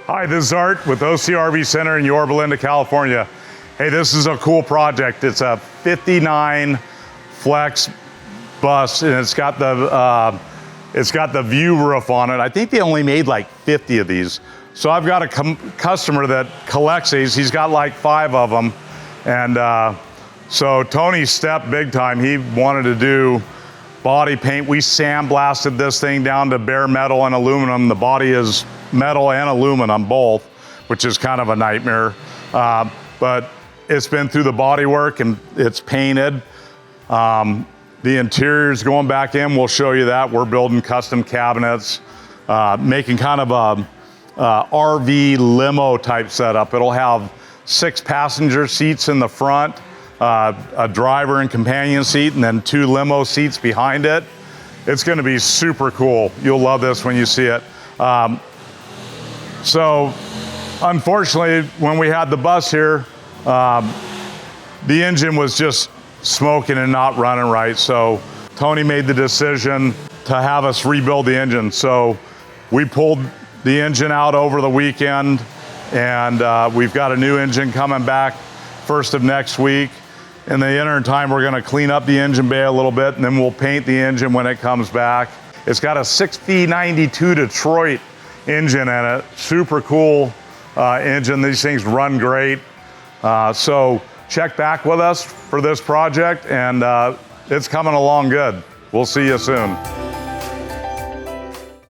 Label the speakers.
Speaker 1: Hi, this is Art with OCRV Center in Yorba Linda, California. Hey, this is a cool project. It's a 59 Flex bus, and it's got the view roof on it. I think they only made like 50 of these. So I've got a customer that collects these. He's got like 5 of them, and so Tony stepped big time. He wanted to do body paint. We sandblasted this thing down to bare metal and aluminum. The body is metal and aluminum both, which is kind of a nightmare. But it's been through the body work and it's painted. The interior's going back in. We'll show you that. We're building custom cabinets, making kind of a RV limo type setup. It'll have 6 passenger seats in the front, a driver and companion seat, and then 2 limo seats behind it. It's going to be super cool. You'll love this when you see it. So unfortunately, when we had the bus here, the engine was just smoking and not running right. So Tony made the decision to have us rebuild the engine. So we pulled the engine out over the weekend, and we've got a new engine coming back first of next week. In the interim time, we're gonna clean up the engine bay a little bit, and then we'll paint the engine when it comes back. It's got a 6V92 Detroit engine in it. Super cool engine. These things run great. So check back with us for this project, and it's coming along good. We'll see you soon.